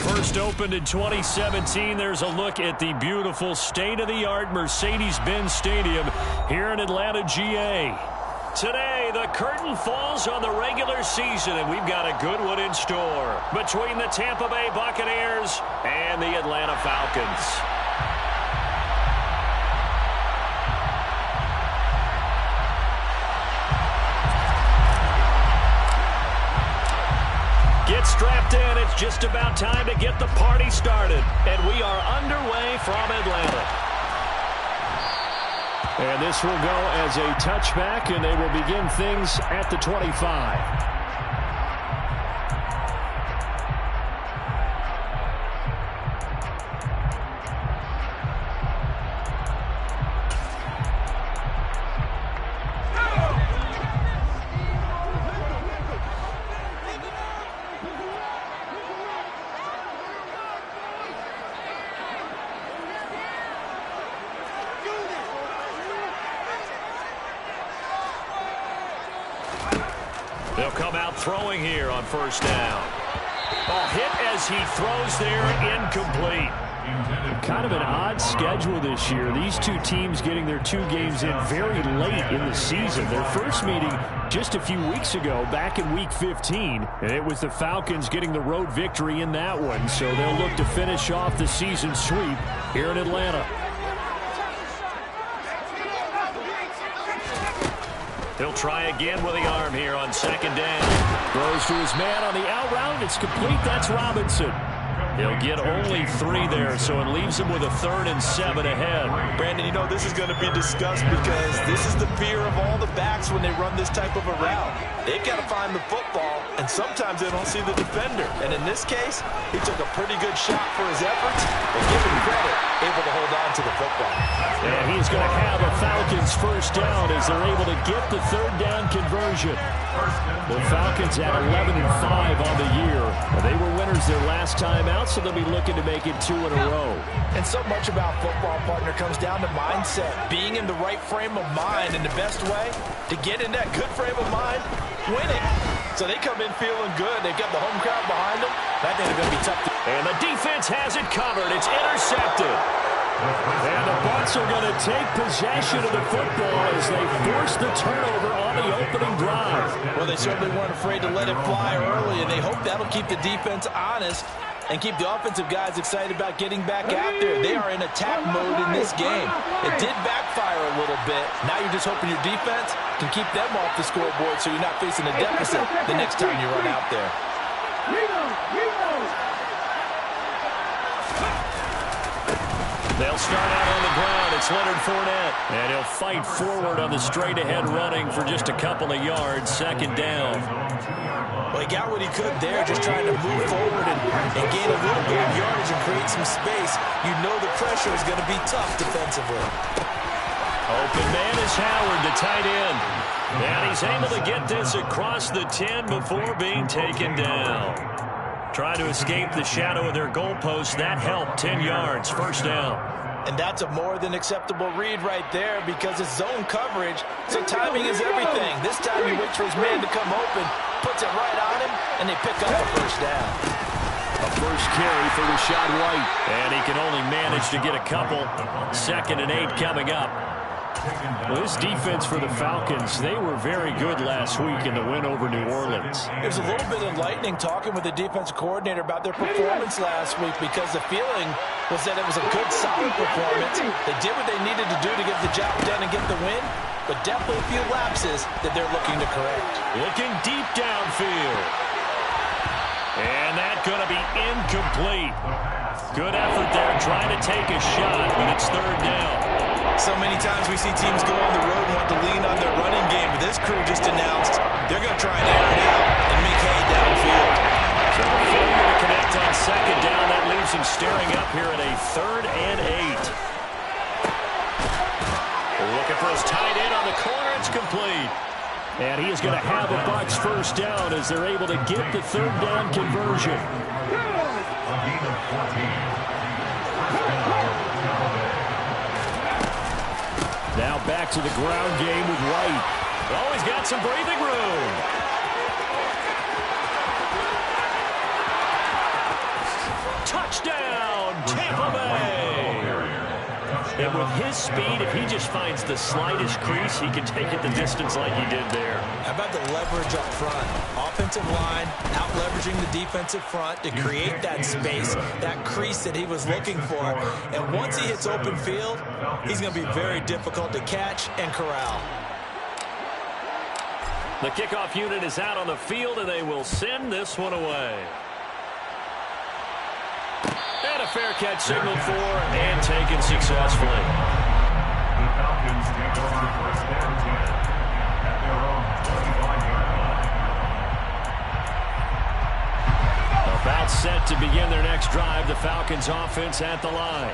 First opened in 2017. There's a look at the beautiful state-of-the-art Mercedes-Benz Stadium here in Atlanta, GA. Today, the curtain falls on the regular season, and we've got a good one in store between the Tampa Bay Buccaneers and the Atlanta Falcons. Get strapped in. It's just about time to get the party started. And we are underway from Atlanta. And this will go as a touchback, and they will begin things at the 25. They'll come out throwing here on first down. A hit as he throws there, incomplete. Kind of an odd schedule this year. These two teams getting their two games in very late in the season. Their first meeting just a few weeks ago, back in Week 15, and it was the Falcons getting the road victory in that one. So they'll look to finish off the season sweep here in Atlanta. He'll try again with the arm here on second down. Throws to his man on the out route. It's complete. That's Robinson. He'll get only 3 there, so it leaves him with a 3rd and 7 ahead. Brandon, you know this is going to be discussed because this is the fear of all the backs when they run this type of a route. They've got to find the football, and sometimes they don't see the defender. And in this case, he took a pretty good shot for his efforts, and give him credit, able to hold on to the football. And he's going to have a Falcons first down as they're able to get the 3rd down conversion. The Falcons at 11-5 on the year. They were winners their last time out, so they'll be looking to make it 2 in a row. And so much about football, partner, comes down to mindset. Being in the right frame of mind, and the best way to get in that good frame of mind, winning. So they come in feeling good. They've got the home crowd behind them. I think it's going to be tough. And the defense has it covered. It's intercepted. And the Bucs are going to take possession of the football as they force the turnover on the opening drive. Well, they certainly weren't afraid to let it fly early, and they hope that'll keep the defense honest and keep the offensive guys excited about getting back out there. They are in attack mode in this game. It did backfire a little bit. Now you're just hoping your defense can keep them off the scoreboard so you're not facing a deficit the next time you run out there. They'll start out on the ground. It's Leonard Fournette. And he'll fight forward on the straight-ahead running for just a couple of yards. Second down. Well, he got what he could there, just trying to move forward and gain a little bit of yardage and create some space. You know the pressure is going to be tough defensively. Open man is Howard, the tight end. And he's able to get this across the 10 before being taken down. Trying to escape the shadow of their goalpost. That helped. 10 yards. First down. And that's a more than acceptable read right there because it's zone coverage, so timing is everything. This time he waits for his man to come open, puts it right on him, and they pick up the first down. A first carry for Rashad White. And he can only manage to get a couple. 2nd and 8 coming up. Well, this defense for the Falcons, they were very good last week in the win over New Orleans. It was a little bit enlightening talking with the defensive coordinator about their performance last week because the feeling was that it was a good, solid performance. They did what they needed to do to get the job done and get the win, but definitely a few lapses that they're looking to correct. Looking deep downfield. And that's going to be incomplete. Good effort there trying to take a shot, but it's 3rd down. So many times we see teams go on the road and want to lean on their running game, but this crew just announced they're going to try and air it out and make hay downfield. So a failure to connect on 2nd down. That leaves him staring up here at a 3rd and 8. Looking for his tight end on the corner. It's complete. And he is going to have a Bucs first down as they're able to get the third down conversion. Now back to the ground game with White. Oh, he's got some breathing room. Touchdown, Tampa Bay. And with his speed, if he just finds the slightest crease, he can take it the distance like he did there. How about the leverage up front? Offensive line out leveraging the defensive front to create that space, that crease that he was looking for. And once he hits open field, he's going to be very difficult to catch and corral. The kickoff unit is out on the field, and they will send this one away. And a fair catch signaled for and taken successfully. The Falcons take over first down 10 at their own 25-yard line. About set to begin their next drive, the Falcons offense at the line.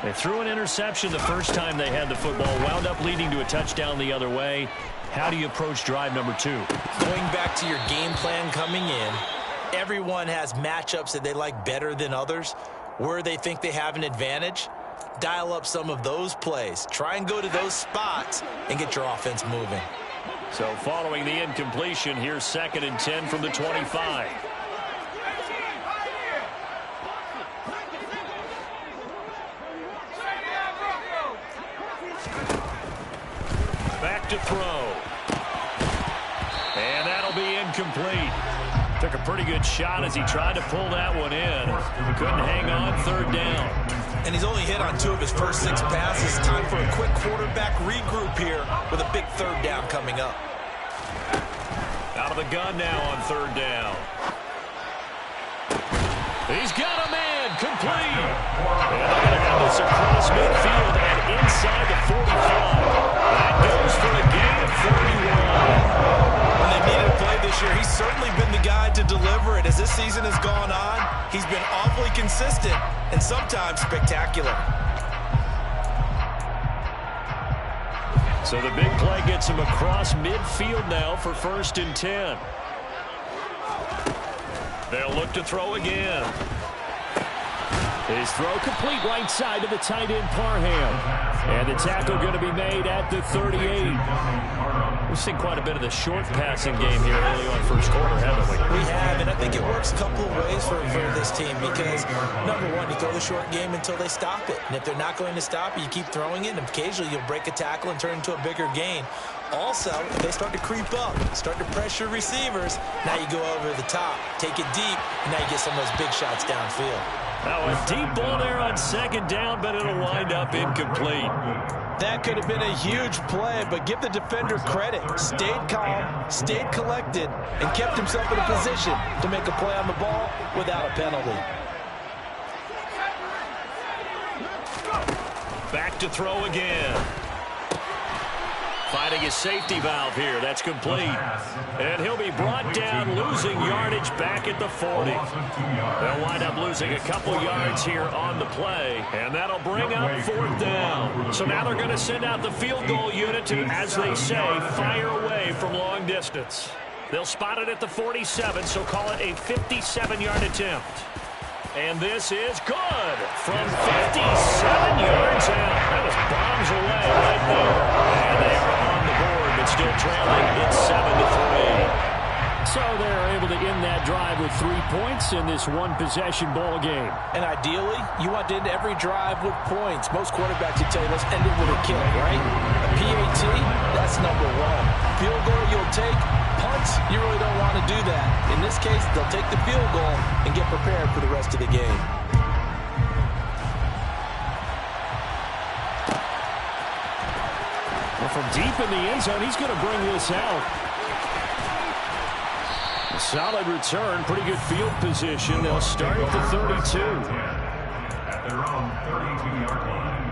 They threw an interception the first time they had the football, wound up leading to a touchdown the other way. How do you approach drive number 2? Going back to your game plan coming in, everyone has matchups that they like better than others, where they think they have an advantage. Dial up some of those plays. Try and go to those spots and get your offense moving. So following the incompletion, here's 2nd and 10 from the 25. Back to throw. And that'll be incomplete. Took a pretty good shot as he tried to pull that one in. Couldn't hang on, 3rd down. And he's only hit on 2 of his first 6 passes. Time for a quick quarterback regroup here with a big 3rd down coming up. Out of the gun now on 3rd down. He's got a man, complete. And they're going to have this across midfield and inside the 45. That goes for a gain of 41. When they needed a play this year, he's certainly been the guy to deliver it. As this season has gone on, he's been awfully consistent and sometimes spectacular. So the big play gets him across midfield now for 1st and 10. They'll look to throw again. His throw complete right side to the tight end Parham. And the tackle going to be made at the 38. We've seen quite a bit of the short passing game here early on first quarter, haven't we? We have, and I think it works a couple of ways for this team because, number one, you throw the short game until they stop it. And if they're not going to stop it, you keep throwing it, and occasionally you'll break a tackle and turn it into a bigger gain. Also, if they start to creep up, start to pressure receivers, now you go over the top, take it deep, and now you get some of those big shots downfield. Now a deep ball there on 2nd down, but it'll wind up incomplete. That could have been a huge play, but give the defender credit. Stayed calm, stayed collected, and kept himself in a position to make a play on the ball without a penalty. Back to throw again. Finding his safety valve here. That's complete. And he'll be brought down, losing yardage back at the 40. They'll wind up losing a couple yards here on the play. And that'll bring up 4th down. So now they're going to send out the field goal unit to, as they say, fire away from long distance. They'll spot it at the 47, so call it a 57-yard attempt. And this is good from 57 yards out. That was bombs away right there. And they are on the board, but still trailing. It's 7-3. So they're able to end that drive with 3 points in this one-possession ball game. And ideally, you want to end every drive with points. Most quarterbacks would tell you, let's end it with a kill, right? A PAT, that's number 1. Field goal you'll take. Punts, you really don't want to do that. In this case, they'll take the field goal and get prepared for the rest of the game. Well, from deep in the end zone, he's going to bring this out. A solid return, pretty good field position. They'll start at the 32. At their own 32-yard line.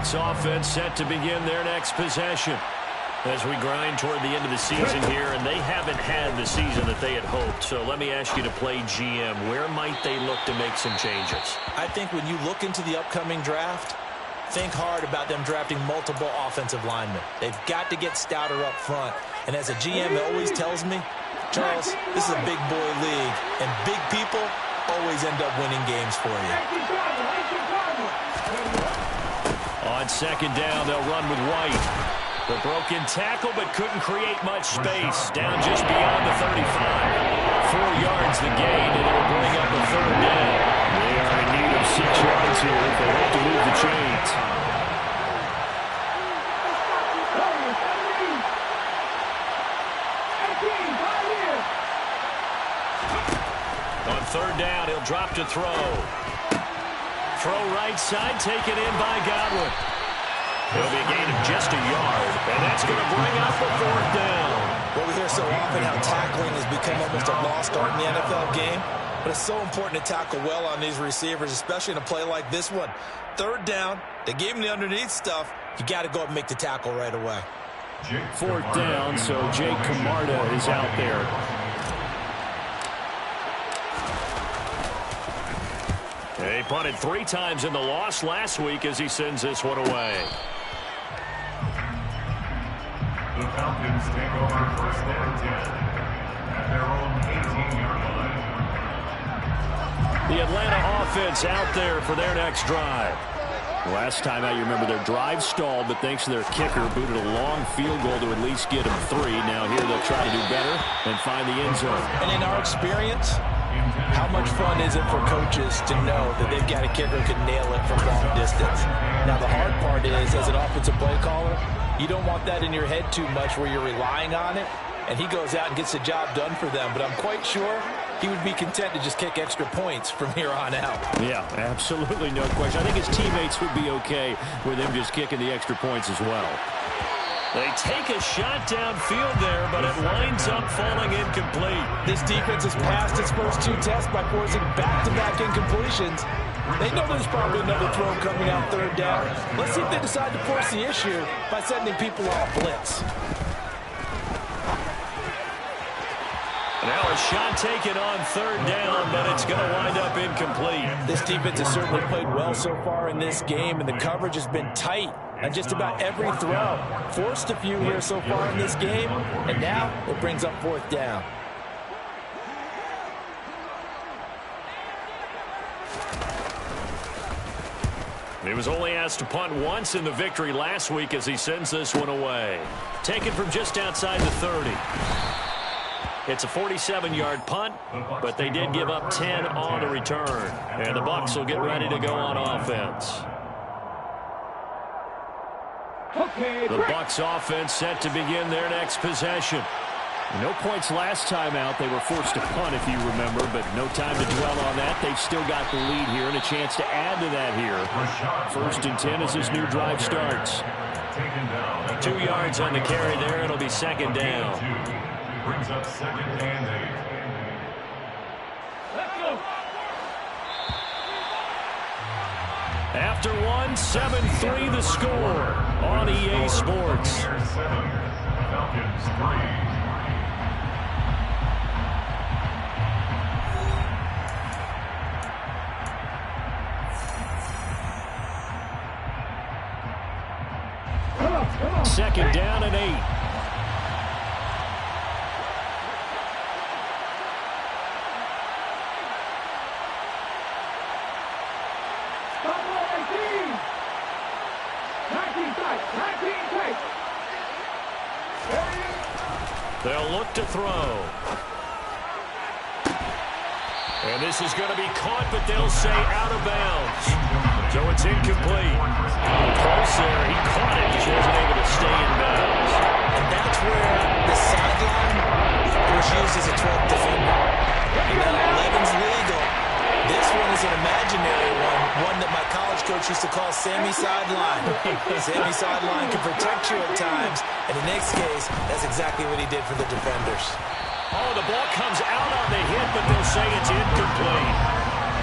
Bucs offense set to begin their next possession as we grind toward the end of the season here, and they haven't had the season that they had hoped. So let me ask you to play GM. Where might they look to make some changes? I think when you look into the upcoming draft, think hard about them drafting multiple offensive linemen. They've got to get stouter up front. And as a GM always tells me, Charles, this is a big boy league, and big people always end up winning games for you. On second down, they'll run with White. The broken tackle, but couldn't create much space. Down just beyond the 35. 4 yards the gain, and it'll bring up a third down. They are in need of 6 yards here if they hope to move the chains. On third down, he'll drop to throw. Throw right side, taken in by Godwin. It'll be a gain of just a yard, and that's going to bring up a fourth down. Well, we hear so often how tackling has become almost a lost art in the NFL game, but it's so important to tackle well on these receivers, especially in a play like this one. Third down, they gave him the underneath stuff. You got to go up and make the tackle right away. Fourth down, so Jake Camarda is out there. He punted 3 times in the loss last week as he sends this one away. The Falcons take over first and 10 at their own 18-yard line. The Atlanta offense out there for their next drive. Last time out, you remember their drive stalled, but thanks to their kicker, booted a long field goal to at least get them 3. Now here they'll try to do better and find the end zone. And in our experience, how much fun is it for coaches to know that they've got a kicker who can nail it from long distance? Now, the hard part is, as an offensive play caller, you don't want that in your head too much where you're relying on it, and he goes out and gets the job done for them. But I'm quite sure he would be content to just kick extra points from here on out. Yeah, absolutely no question. I think his teammates would be okay with him just kicking the extra points as well. They take a shot downfield there, but it winds up falling incomplete. This defense has passed its first 2 tests by forcing back-to-back incompletions. They know there's probably another throw coming out third down. Let's see if they decide to force the issue by sending people off blitz. Now a shot taken on third down, but it's going to wind up incomplete. This defense has certainly played well so far in this game, and the coverage has been tight on just about every throw. Forced a few here so far in this game, and now it brings up fourth down. He was only asked to punt once in the victory last week as he sends this one away. Taken from just outside the 30. It's a 47-yard punt, but they did give up 10 on the return. And the Bucs will get ready to go on offense. The Bucs offense set to begin their next possession. No points last time out. They were forced to punt, if you remember, but no time to dwell on that. They've still got the lead here and a chance to add to that here. First and 10 as this new drive starts. 2 yards on the carry there. It'll be second down. Brings up second and 8. After one, 7-3 the score on EA Sports. Falcons 3. Second down and 8. They'll look to throw. And this is going to be caught, but they'll say out of bounds. So it's incomplete. Close there. He caught it. Just wasn't able to stay in bounds. And that's where the sideline was used as a 12th defender. And now 11's legal. This one is an imaginary one that my college coach used to call Sammy Sideline. Sammy Sideline can protect you at times, and in this case, that's exactly what he did for the defenders. Oh, the ball comes out on the hit, but they'll say it's incomplete.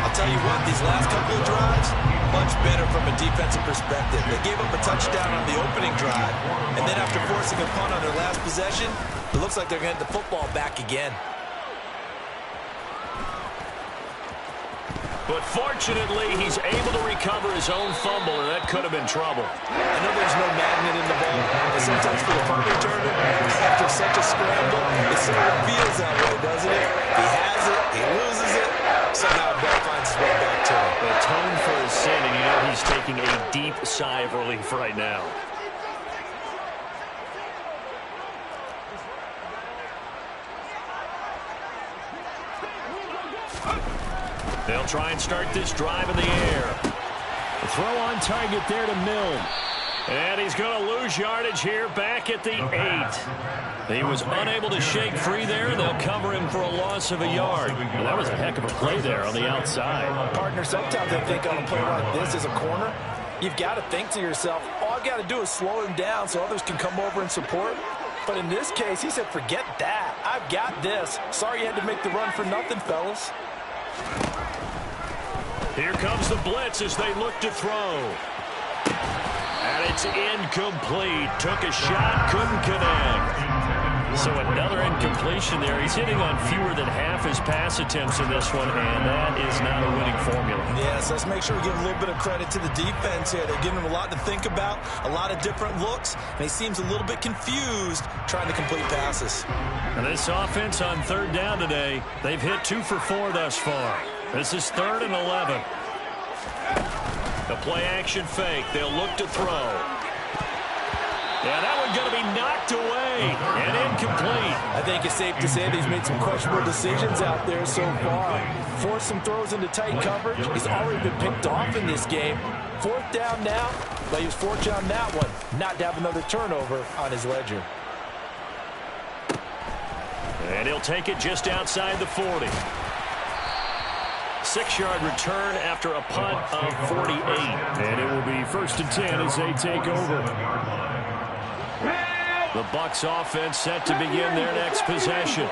I'll tell you what, these last couple of drives, much better from a defensive perspective. They gave up a touchdown on the opening drive, and then after forcing a punt on their last possession, it looks like they're going to get the football back again. But fortunately, he's able to recover his own fumble, and that could have been trouble. I know there's no magnet in the ball, but sometimes for the punt returner, after such a scramble, it sort of feels that way, doesn't it? He has it, he loses it, somehow the ball finds his way back to him. Atone for his sin, and you know he's taking a deep sigh of relief right now. They'll try and start this drive in the air. The throw on target there to Milne. And he's going to lose yardage here back at the 8. He was unable to shake free there. They'll cover him for a loss of a yard. Well, that was a heck of a play there on the outside. Partner, sometimes I think on a play like this as a corner, you've got to think to yourself, all I've got to do is slow him down so others can come over and support. But in this case, he said, forget that. I've got this. Sorry you had to make the run for nothing, fellas. Here comes the blitz as they look to throw. And it's incomplete. Took a shot, couldn't connect. So another incompletion there. He's hitting on fewer than half his pass attempts in this one, and that is not a winning formula. Yes, let's make sure we give a little bit of credit to the defense here. They're giving him a lot to think about, a lot of different looks, and he seems a little bit confused trying to complete passes. And this offense on third down today, they've hit 2 for 4 thus far. This is 3rd and 11. The play action fake. They'll look to throw. Yeah, that one's going to be knocked away and incomplete. I think it's safe to say that he's made some questionable decisions out there so far. Forced some throws into tight coverage. He's already been picked off in this game. 4th down now, but he was fortunate on that one not to have another turnover on his ledger. And he'll take it just outside the 40. 6-yard return after a punt of 48. And it will be 1st and 10 as they take over. The Bucs offense set to begin their next possession.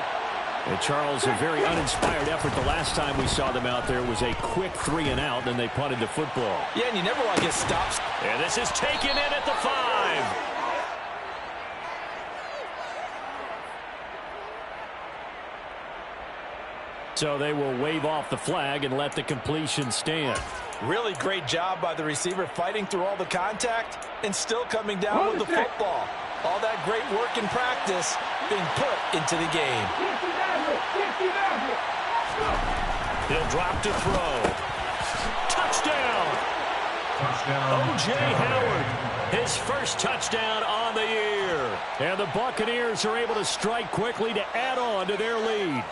And Charles, a very uninspired effort the last time we saw them out there was a quick 3 and out, then they punted the football. Yeah, and you never want to get stops. And this is taken in at the 5. So they will wave off the flag and let the completion stand. Really great job by the receiver fighting through all the contact and still coming down with the football. All that great work in practice being put into the game. He'll drop to throw. Touchdown! O.J. Howard, his first touchdown on the year. And the Buccaneers are able to strike quickly to add on to their lead.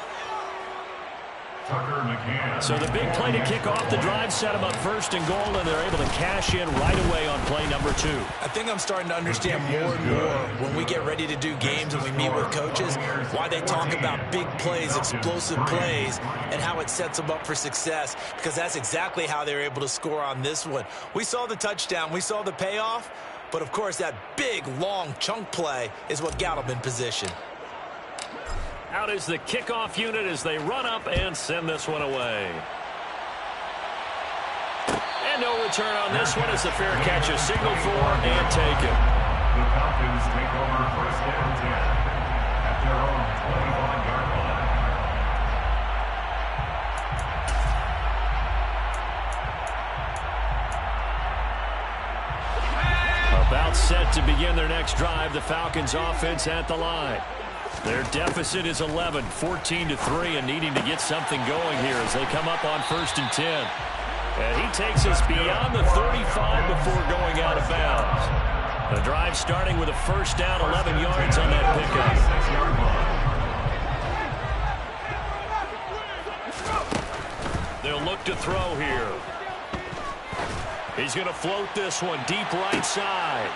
So the big play to kick off the drive set them up 1st and goal, and they're able to cash in right away on play number 2. I think I'm starting to understand more and more when we get ready to do games and we meet with coaches why they talk about big plays, explosive plays, and how it sets them up for success, because that's exactly how they were able to score on this one. We saw the touchdown, we saw the payoff, but of course that big, long chunk play is what got them in position. Out is the kickoff unit as they run up and send this one away. And no return on this one as the fair catch is signaled for and taken. The Falcons take over 1st and 10 at their own 21-yard line. About set to begin their next drive, the Falcons offense at the line. Their deficit is 11, 14-3, and needing to get something going here as they come up on 1st and 10. And he takes us beyond the 35 before going out of bounds. The drive starting with a 1st down, 11 yards on that pickup. They'll look to throw here. He's going to float this one deep right side.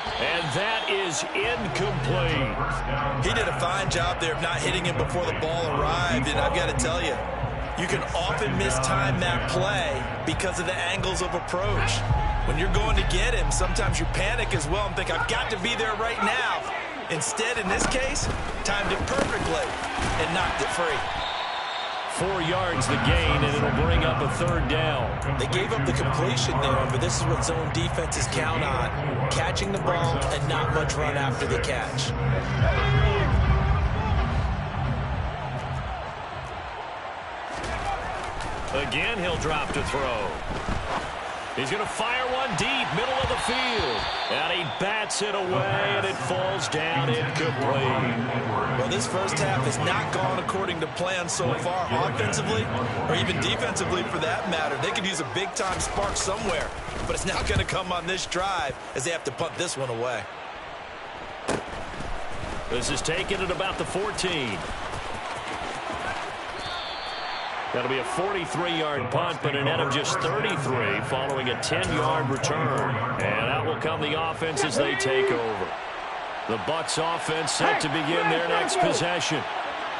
And that is incomplete. He did a fine job there of not hitting him before the ball arrived. And I've got to tell you, you can often mistime that play because of the angles of approach. When you're going to get him, sometimes you panic as well and think, I've got to be there right now. Instead, in this case, timed it perfectly and knocked it free. 4 yards the gain, and it'll bring up a 3rd down. They gave up the completion there, but this is what zone defenses count on. Catching the ball and not much run after the catch. Again, he'll drop to throw. He's going to fire one deep, middle of the field. And he bats it away, and it falls down incomplete. Well, this first half has not gone according to plan so far, offensively or even defensively for that matter. They could use a big-time spark somewhere, but it's not going to come on this drive as they have to punt this one away. This is taken at about the 14. That'll be a 43-yard punt, but a net of just 33 following a 10-yard return. And out will come the offense as they take over. The Bucs offense set to begin their next possession.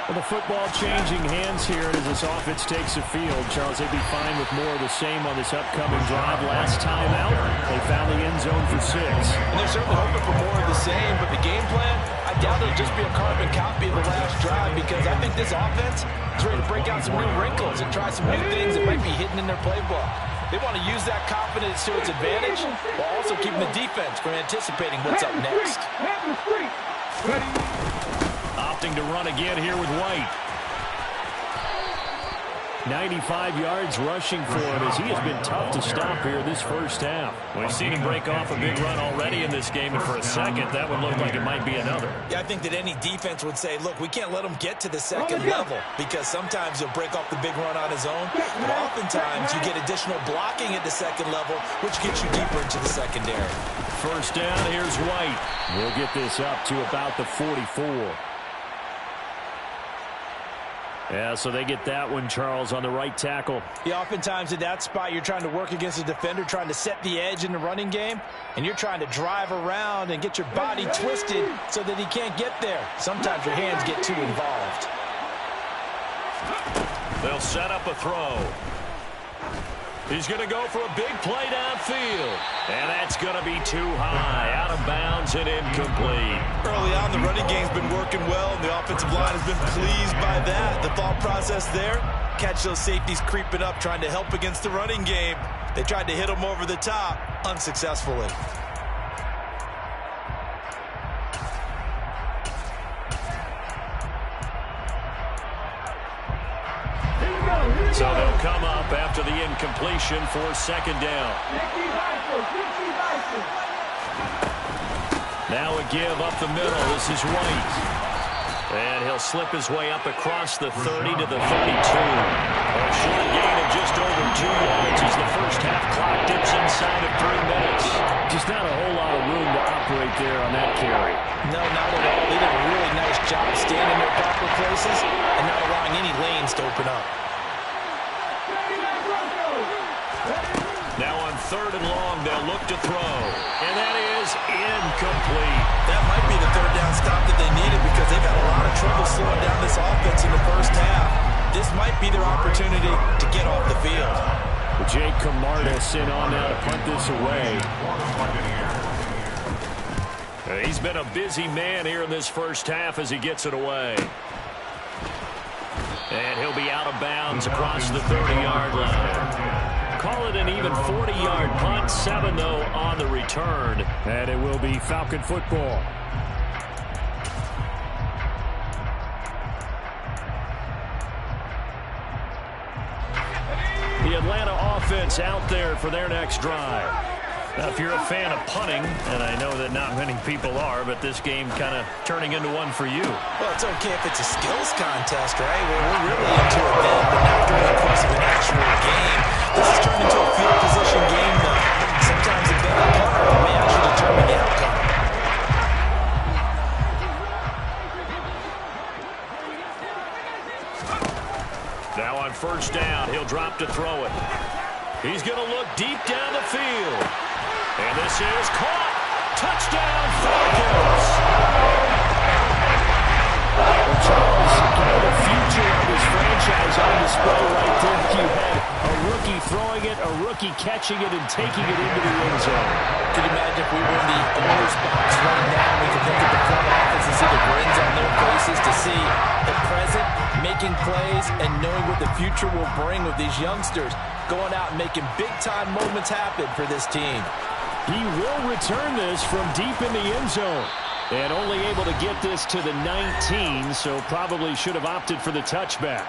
Well, the football changing hands here as this offense takes the field. Charles, they'd be fine with more of the same on this upcoming drive. Last time out, they found the end zone for 6. And they're certainly hoping for more of the same, but the game plan, I doubt it'll just be a carbon copy of the last drive because I think this offense is ready to break out some new wrinkles and try some new things that might be hidden in their playbook. They want to use that confidence to its advantage while also keeping the defense from anticipating what's up next. Opting to run again here with White. 95 yards rushing for him as he has been tough to stop here this first half. We've seen him break off a big run already in this game, and for a second, that would look like it might be another. Yeah, I think that any defense would say, look, we can't let him get to the second level because sometimes he'll break off the big run on his own, but oftentimes you get additional blocking at the second level, which gets you deeper into the secondary. First down, here's White. We'll get this up to about the 44. Yeah, so they get that one, Charles, on the right tackle. Yeah, oftentimes in that spot, you're trying to work against a defender, trying to set the edge in the running game, and you're trying to drive around and get your body twisted so that he can't get there. Sometimes your hands get too involved. They'll set up a throw. He's going to go for a big play downfield. And that's going to be too high. Out of bounds and incomplete. Early on, the running game's been working well, and the offensive line has been pleased by that. The thought process there, catch those safeties creeping up, trying to help against the running game. They tried to hit them over the top, unsuccessfully. So they'll come up after the incompletion for second down. Now a give up the middle. This is White. And he'll slip his way up across the 30 to the 32. A short gain of just over 2 yards as the first half clock dips inside of 3 minutes. Just not a whole lot of room to operate there on that carry. No, not at all. They did a really nice job staying in their proper places and not allowing any lanes to open up. Now on 3rd and long, they'll look to throw. And that is incomplete. That might be the 3rd down stop that they needed because they've had a lot of trouble slowing down this offense in the first half. This might be their opportunity to get off the field. Jake Camarda sent on now to punt this away. He's been a busy man here in this first half as he gets it away. And he'll be out of bounds across the 30-yard line. Call it an even 40-yard punt, 7 though on the return. And it will be Falcon football. The Atlanta offense out there for their next drive. Now, if you're a fan of punting, and I know that not many people are, but this game kind of turning into one for you. Well, it's okay if it's a skills contest, right? Well, we're really into it then, but not during the course of an actual game. This has turned into a field position game, though. Sometimes a better punter may actually determine the outcome. Now on first down, he'll drop to throw it. He's going to look deep down the field. And this is caught. Touchdown, Falcons. Well, Charles, the future of this franchise on display right there. You had a rookie throwing it, a rookie catching it, and taking it into the end zone. Could you imagine if we were in the owner's box right now, we could look at the front office and see the grins on their faces to see the present, making plays, and knowing what the future will bring with these youngsters going out and making big-time moments happen for this team. He will return this from deep in the end zone. And only able to get this to the 19, so probably should have opted for the touchback.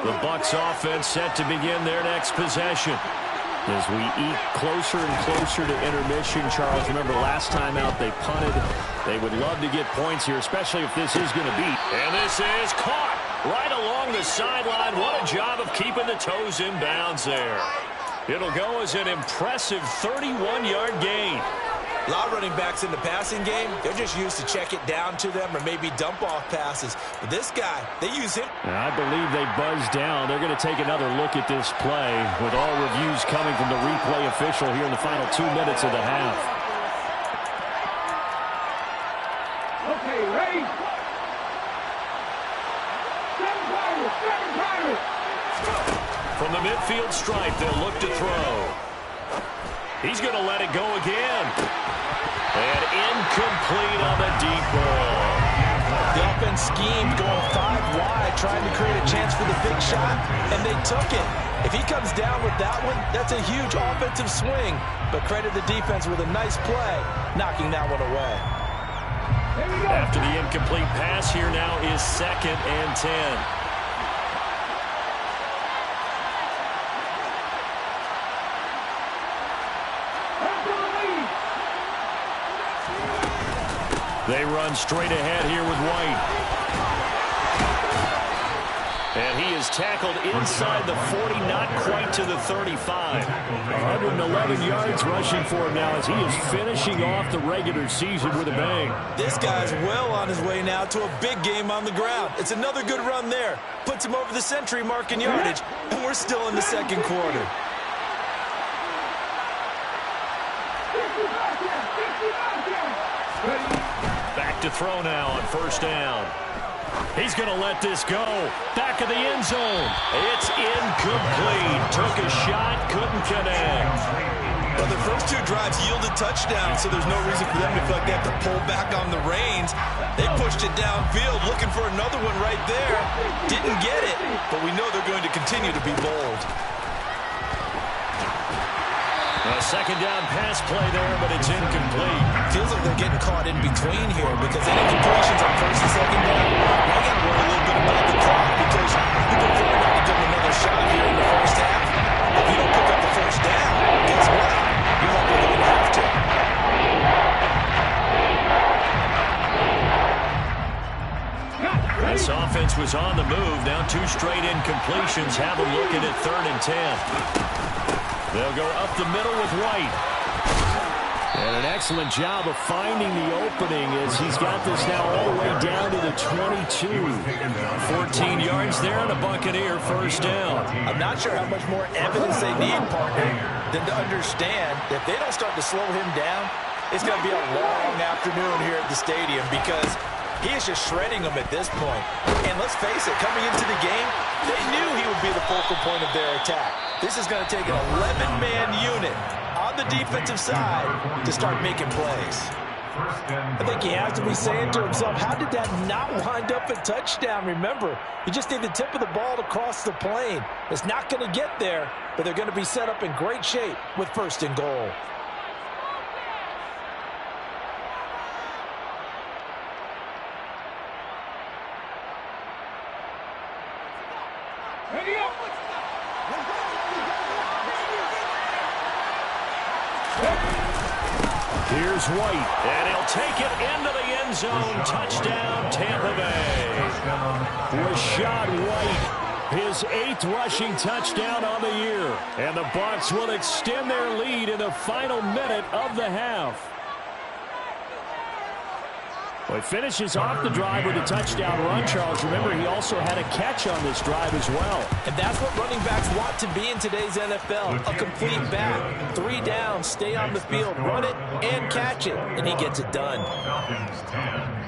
The Bucs offense set to begin their next possession. As we eke closer and closer to intermission, Charles, remember last time out they punted. They would love to get points here, especially if this is going to be. And this is caught right along the sideline. What a job of keeping the toes in bounds there. It'll go as an impressive 31-yard gain. A lot of running backs in the passing game, they're just used to check it down to them or maybe dump off passes. But this guy, they use him. And I believe they buzzed down. They're going to take another look at this play with all reviews coming from the replay official here in the final 2 minutes of the half. Okay, ready? From the midfield stripe, they'll look to throw. He's going to let it go again. And incomplete on the deep ball. The offense schemed going 5 wide, trying to create a chance for the big shot, and they took it. If he comes down with that one, that's a huge offensive swing. But credit the defense with a nice play, knocking that one away. After the incomplete pass, here now is 2nd and 10. They run straight ahead here with White. And he is tackled inside the 40, not quite to the 35. 111 yards rushing for him now as he is finishing off the regular season with a bang. This guy's well on his way now to a big game on the ground. It's another good run there. Puts him over the century mark in yardage, and we're still in the second quarter. Back to throw now on 1st down. He's going to let this go. Back of the end zone. It's incomplete. Took a shot, couldn't connect. Well, the first 2 drives yielded touchdowns, so there's no reason for them to feel like they have to pull back on the reins. They pushed it downfield, looking for another one right there. Didn't get it, but we know they're going to continue to be bold. A 2nd down pass play there, but it's incomplete. Feels like they're getting caught in between here because any completions on 1st and 2nd down, I got to worry a little bit about the clock because you prefer not to give them another shot here in the first half. If you don't pick up the 1st down, guess what? You're likely going to have to. This offense was on the move. Now 2 straight incompletions. Have them looking at 3rd and 10. They'll go up the middle with White. And an excellent job of finding the opening as he's got this now all the way down to the 22. 14 yards there and a Buccaneer 1st down. I'm not sure how much more evidence they need, partner, than to understand that if they don't start to slow him down, it's going to be a long afternoon here at the stadium because he is just shredding them at this point. And let's face it, coming into the game, they knew he would be the focal point of their attack. This is going to take an 11-man unit on the defensive side to start making plays. I think he has to be saying to himself, how did that not wind up a touchdown? Remember, you just need the tip of the ball to cross the plane. It's not going to get there, but they're going to be set up in great shape with 1st and goal. Here's White, and he'll take it into the end zone. Touchdown, Tampa Bay. Rashad White, his 8th rushing touchdown on the year. And the Bucs will extend their lead in the final minute of the half. Well, he finishes off the drive with a touchdown run, Charles. Remember, he also had a catch on this drive as well. And that's what running backs want to be in today's NFL, a complete back. 3 downs, stay on the field, run it, and catch it, and he gets it done. Falcons 10.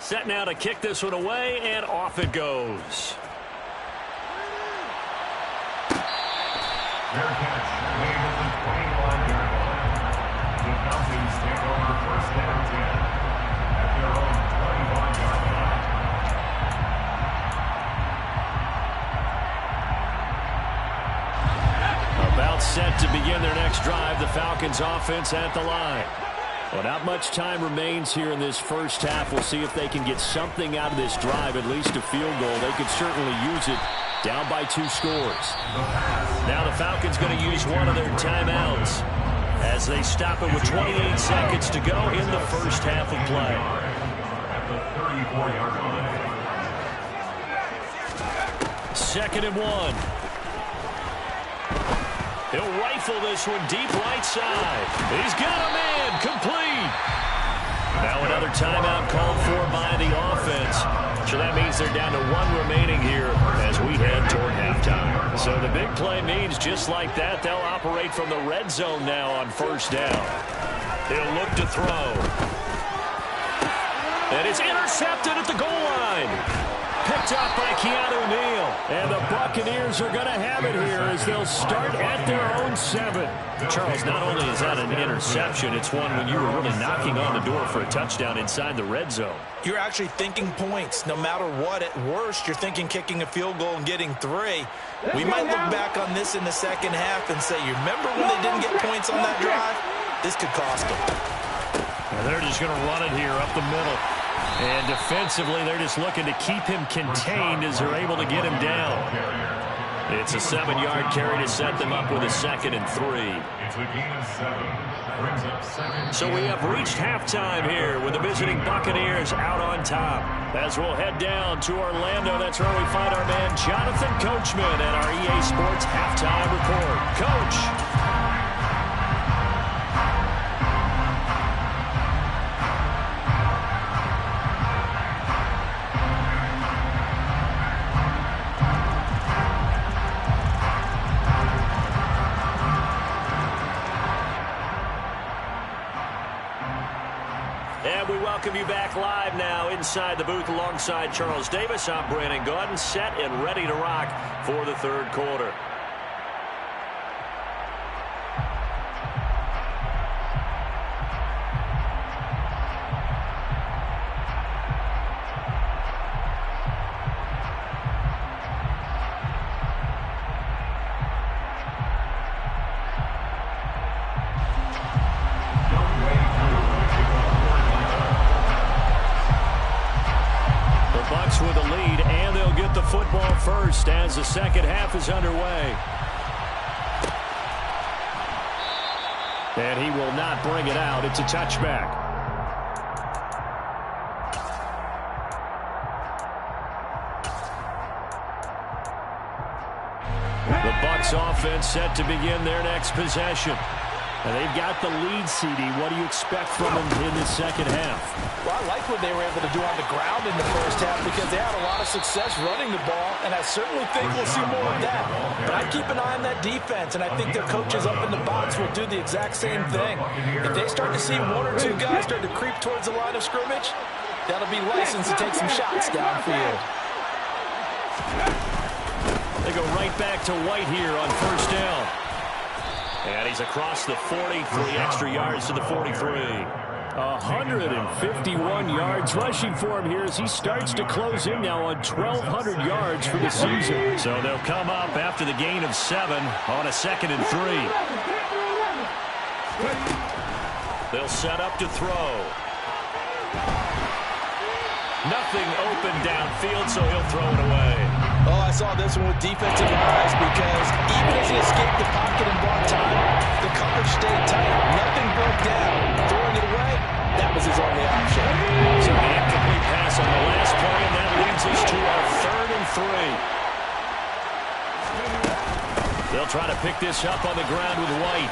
Set now to kick this one away, and off it goes. Fair catch. Made at the 21-yard line. The Falcons take over first down 10 at their own 21-yard line. About set to begin their next drive, the Falcons offense at the line. Well, not much time remains here in this first half. We'll see if they can get something out of this drive, at least a field goal. They could certainly use it, down by 2 scores. Now the Falcons going to use one of their timeouts as they stop it with 28 seconds to go in the first half of play. At the 34-yard line. 2nd and 1. He'll rifle this one deep right side. He's got a man complete. Now another timeout called for by the offense. So that means they're down to 1 remaining here as we head toward halftime. So the big play means just like that, they'll operate from the red zone now on first down. He'll look to throw. And it's intercepted at the goal line. Picked up by Keanu Neal. And the Buccaneers are going to have it here as they'll start at their own 7. Charles, not only is that an interception, it's one when you were really knocking on the door for a touchdown inside the red zone. You're actually thinking points. No matter what, at worst, you're thinking kicking a field goal and getting 3. We might look back on this in the second half and say, you remember when they didn't get points on that drive? This could cost them. And they're just going to run it here up the middle. And defensively, they're just looking to keep him contained as they're able to get him down. It's a 7-yard carry to set them up with a 2nd and 3. It's a gain of 7. Brings up 2nd. So we have reached halftime here with the visiting Buccaneers out on top. As we'll head down to Orlando, that's where we find our man Jonathan Coachman at our EA Sports Halftime Report. Coach. And we welcome you back live now inside the booth alongside Charles Davis. I'm Brandon Gaudin, set and ready to rock for the 3rd quarter. Bucs with a lead, and they'll get the football first as the second half is underway. And he will not bring it out. It's a touchback. The Bucs offense set to begin their next possession. And they've got the lead, CD. What do you expect from them in the second half? Well, I like what they were able to do on the ground in the first half because they had a lot of success running the ball, and I certainly think we'll see more of that. But I keep an eye on that defense, and I think their coaches up in the box will do the exact same thing. If they start to see 1 or 2 guys start to creep towards the line of scrimmage, that'll be license to take some shots downfield. They go right back to White here on first down. And he's across the 40, 3 extra yards to the 43. 151 yards rushing for him here as he starts to close in now on 1,200 yards for the season. So they'll come up after the gain of 7 on a 2nd and 3. They'll set up to throw. Nothing open downfield, so he'll throw it away. Oh, I saw this one with defensive eyes because even as he escaped the pocket and bought time, the coverage stayed tight. Nothing broke down. Throwing it away, that was his only option. So the incomplete pass on the last play, and that leads us to our 3rd and 3. They'll try to pick this up on the ground with White.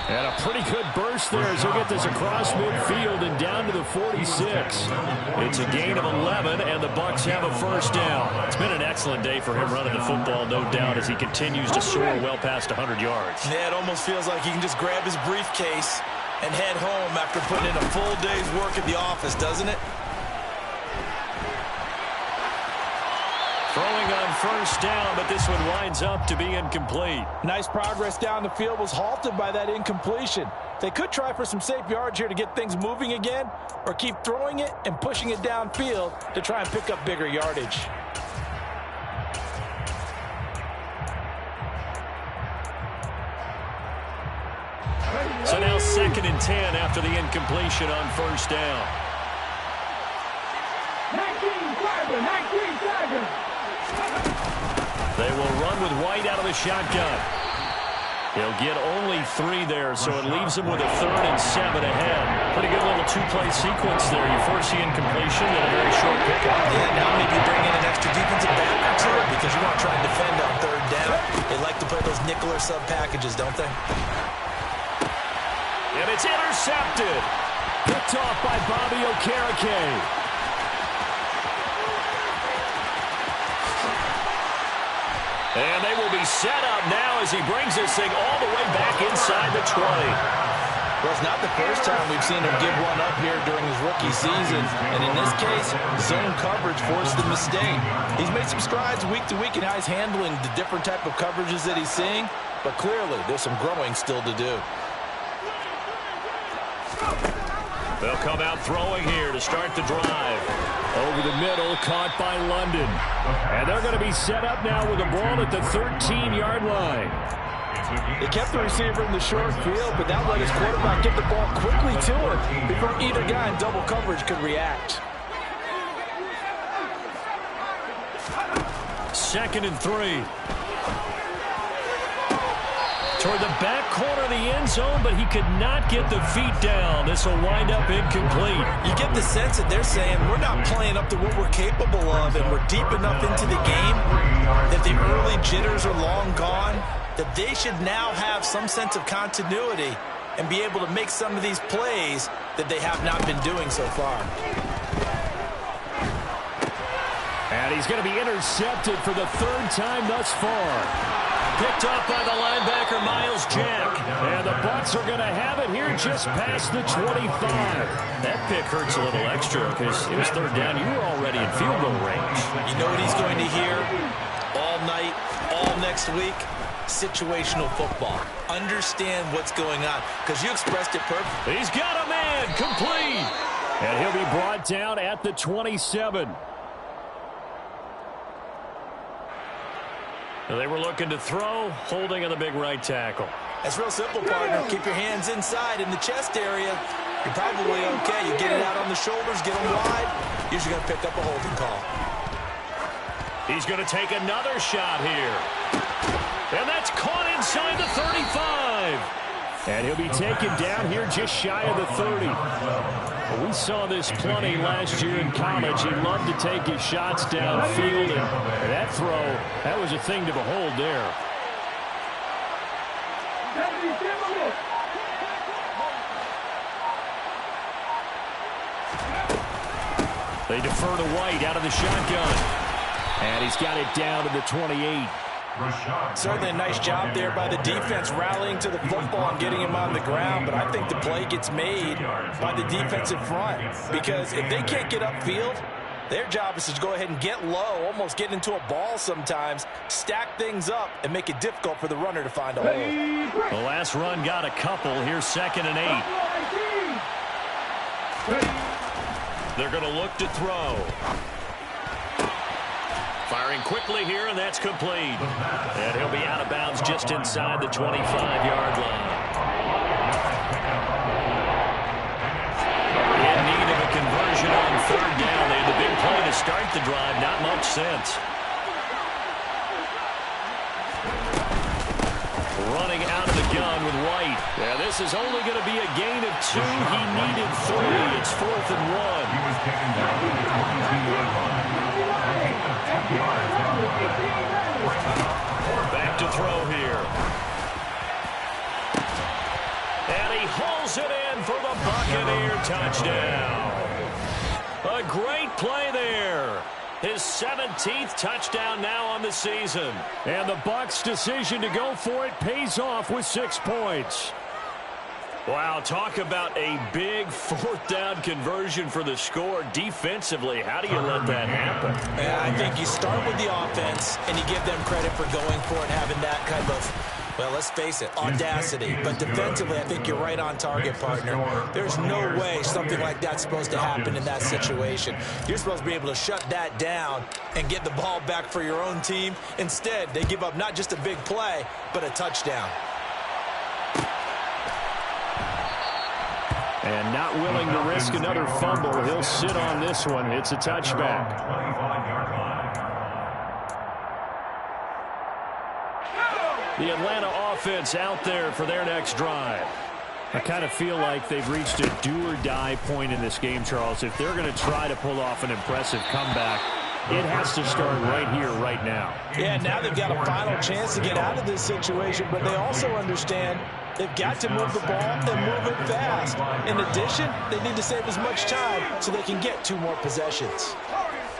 And a pretty good burst there as he'll get this across midfield and down to the 46. It's a gain of 11, and the Bucs have a first down. It's been an excellent day for him running the football, no doubt, as he continues to soar well past 100 yards. Yeah, it almost feels like he can just grab his briefcase and head home after putting in a full day's work at the office, doesn't it? Throwing on first down, but this one winds up to be incomplete. Nice progress down the field was halted by that incompletion. They could try for some safe yards here to get things moving again, or keep throwing it and pushing it downfield to try and pick up bigger yardage. So now 2nd and 10 after the incompletion on first down. 19-7. They will run with White out of the shotgun. He'll get only 3 there, so it leaves him with a 3rd and 7 ahead. Pretty good little 2-play sequence there. You force the incompletion and a very short pickup. Yeah, now maybe bring in an extra defensive back or two because you want to try and defend on 3rd down. They like to play those nickel or sub packages, don't they? And it's intercepted. Picked off by Bobby Okereke. And they will be set up now as he brings this thing all the way back inside the 20. Well, it's not the first time we've seen him give one up here during his rookie season. And in this case, zone coverage forced the mistake. He's made some strides week to week in how he's handling the different type of coverages that he's seeing. But clearly, there's some growing still to do. They'll come out throwing here to start the drive. Over the middle, caught by London. And they're going to be set up now with the ball at the 13-yard line. They kept the receiver in the short field, but that let his quarterback get the ball quickly to him before either guy in double coverage could react. 2nd and 3. Toward the back corner of the end zone, but he could not get the feet down. This will wind up incomplete. You get the sense that they're saying we're not playing up to what we're capable of, and we're deep enough into the game that the early jitters are long gone, that they should now have some sense of continuity and be able to make some of these plays that they have not been doing so far. And he's going to be intercepted for the 3rd time thus far. Picked off by the linebacker, Miles Jack. And the Bucs are going to have it here just past the 25. That pick hurts a little extra because it was 3rd down. You were already in field goal range. You know what he's going to hear all night, all next week? Situational football. Understand what's going on because you expressed it perfectly. He's got a man, complete. And he'll be brought down at the 27. They were looking to throw, holding on the big right tackle. That's real simple, partner. Keep your hands inside in the chest area. You're probably okay. You get it out on the shoulders, get them wide. Usually going to pick up a holding call. He's going to take another shot here. And that's caught inside the 35. And he'll be taken down here just shy of the 30. Well, we saw this plenty last year in college. He loved to take his shots downfield, and that throw, that was a thing to behold there. They defer to White out of the shotgun. And he's got it down to the 28. Certainly a nice job there by the defense rallying to the football and getting him on the ground, but I think the play gets made by the defensive front because if they can't get upfield, their job is to go ahead and get low, almost get into a ball sometimes, stack things up, and make it difficult for the runner to find a hole. The last run got a couple. Here's 2nd and 8. They're going to look to throw. Firing quickly here, and that's complete. And he'll be out of bounds just inside the 25-yard line. In need of a conversion on 3rd down. They had the big play to start the drive. Not much sense. Running out of the gun with White. Yeah, this is only going to be a gain of 2. He needed 3. It's 4th and 1. He was taken down to the 22-yard line. Back to throw here. And he hauls it in for the Buccaneer touchdown. A great play there. His 17th touchdown now on the season. And the Bucs' decision to go for it pays off with 6 points. Wow, talk about a big fourth down conversion for the score. Defensively, how do you let that happen? Yeah, I think you start with the offense and you give them credit for going for it, having that kind of, well, let's face it, audacity. But defensively, I think you're right on target, partner. There's no way something like that's supposed to happen in that situation. You're supposed to be able to shut that down and get the ball back for your own team. Instead, they give up not just a big play, but a touchdown. And not willing to risk another fumble. He'll sit on this one. It's a touchback. The Atlanta offense out there for their next drive. I kind of feel like they've reached a do-or-die point in this game, Charles. If they're going to try to pull off an impressive comeback, it has to start right here, right now. Yeah, now they've got a final chance to get out of this situation, but they also understand they've got to move the ball and move it fast. In addition, they need to save as much time so they can get 2 more possessions.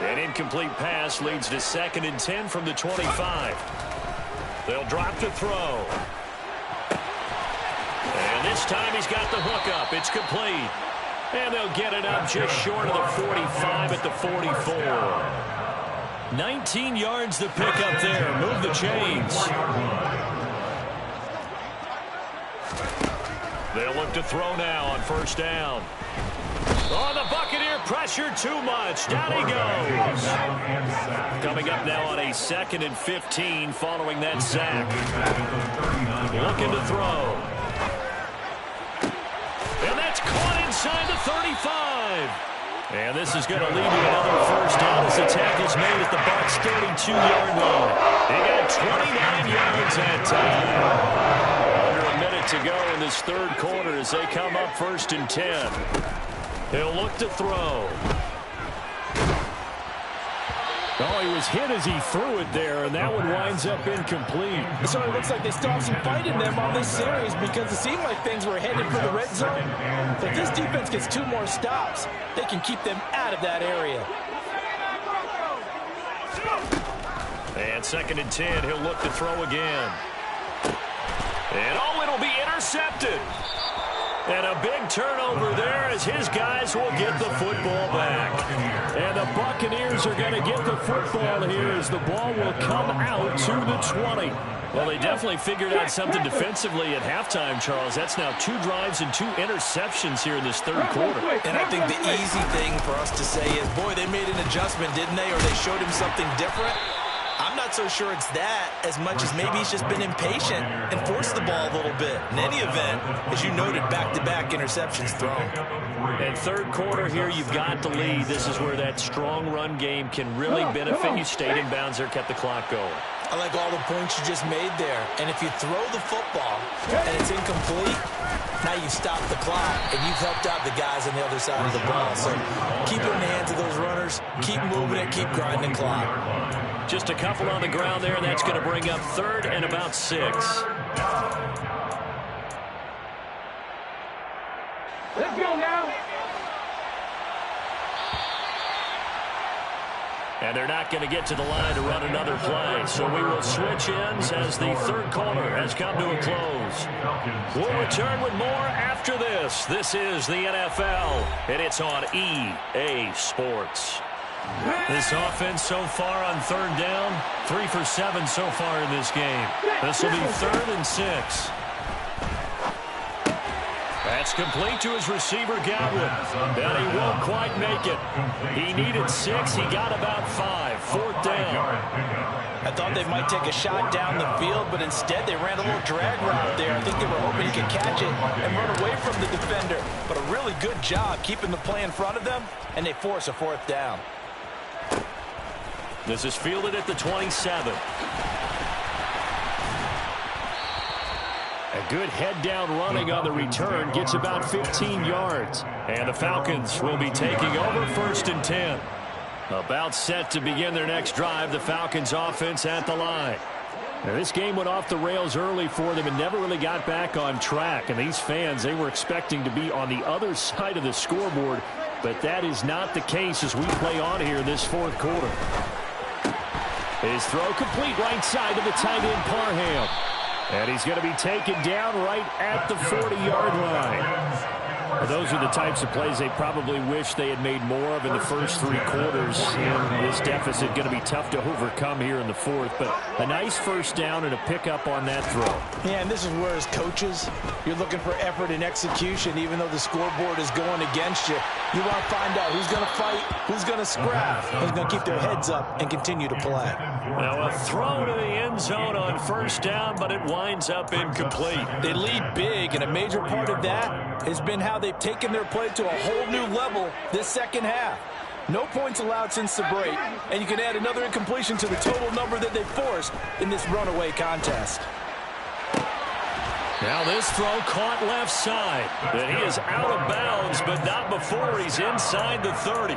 An incomplete pass leads to 2nd and 10 from the 25. They'll drop to throw. And this time he's got the hook up. It's complete. And they'll get it up just short of the 45 at the 44. 19 yards to pick up there. Move the chains. They'll look to throw now on 1st down. Oh, the Buccaneer pressure too much. Down he goes. Coming up now on a 2nd and 15 following that sack. Looking to throw. And that's caught inside the 35. And this is going to lead to another 1st down as the tackle's made at the Bucs 32-yard line. They got 29 yards that time. Under a minute to go in this 3rd quarter as they come up 1st and 10. He'll look to throw. Oh, he was hit as he threw it there, and that one winds up incomplete. So it looks like they still have some fight in them on this series because it seemed like things were headed for the red zone. But this defense gets 2 more stops. They can keep them out of that area. And 2nd and 10, he'll look to throw again. And oh, it'll be intercepted. And a big turnover there as his guys will get the football back. And the Buccaneers are going to get the football here as the ball will come out to the 20. Well, they definitely figured out something defensively at halftime, Charles. That's now 2 drives and 2 interceptions here in this 3rd quarter. And I think the easy thing for us to say is, boy, they made an adjustment, didn't they? Or they showed him something different. I'm not so sure it's that as much as maybe he's just been impatient and forced the ball a little bit. In any event, as you noted, back-to-back interceptions thrown. And 3rd quarter here, you've got the lead. This is where that strong run game can really benefit you. Stayed in bounds there, kept the clock going. I like all the points you just made there. And if you throw the football and it's incomplete, now you've stopped the clock and you've helped out the guys on the other side of the ball. So keep it in the hands of those runners, keep moving it, keep grinding the clock. Just a couple on the ground there. That's going to bring up 3rd and about 6. Let's go now. And they're not going to get to the line to run another play. So we will switch ends as the 3rd quarter has come to a close. We'll return with more after this. This is the NFL, and it's on EA Sports. This offense so far on 3rd down, 3 for 7 so far in this game. This will be 3rd and 6. That's complete to his receiver, Godwin. And he won't quite make it. He needed 6. He got about 5. 4th down. I thought they might take a shot down the field, but instead they ran a little drag route there. I think they were hoping he could catch it and run away from the defender. But a really good job keeping the play in front of them, and they force a 4th down. This is fielded at the 27. A good head-down running on the return gets about 15 yards. And the Falcons will be taking over 1st and 10. About set to begin their next drive. The Falcons offense at the line. Now, this game went off the rails early for them and never really got back on track. And these fans, they were expecting to be on the other side of the scoreboard. But that is not the case as we play on here this 4th quarter. His throw complete right side to the tight end, Parham. And he's going to be taken down right at the 40-yard line. Well, those are the types of plays they probably wish they had made more of in the first 3 quarters. And this deficit going to be tough to overcome here in the 4th. But a nice first down and a pickup on that throw. Yeah, and this is where, as coaches, you're looking for effort and execution. Even though the scoreboard is going against you, you want to find out who's going to fight, who's going to scrap, who's going to keep their heads up and continue to play. Now a throw to the end zone on first down, but it winds up incomplete. They lead big, and a major part of that has been how they've taken their play to a whole new level this second half. No points allowed since the break, and you can add another incompletion to the total number that they forced in this runaway contest. Now this throw caught left side. And he is out of bounds, but not before he's inside the 30.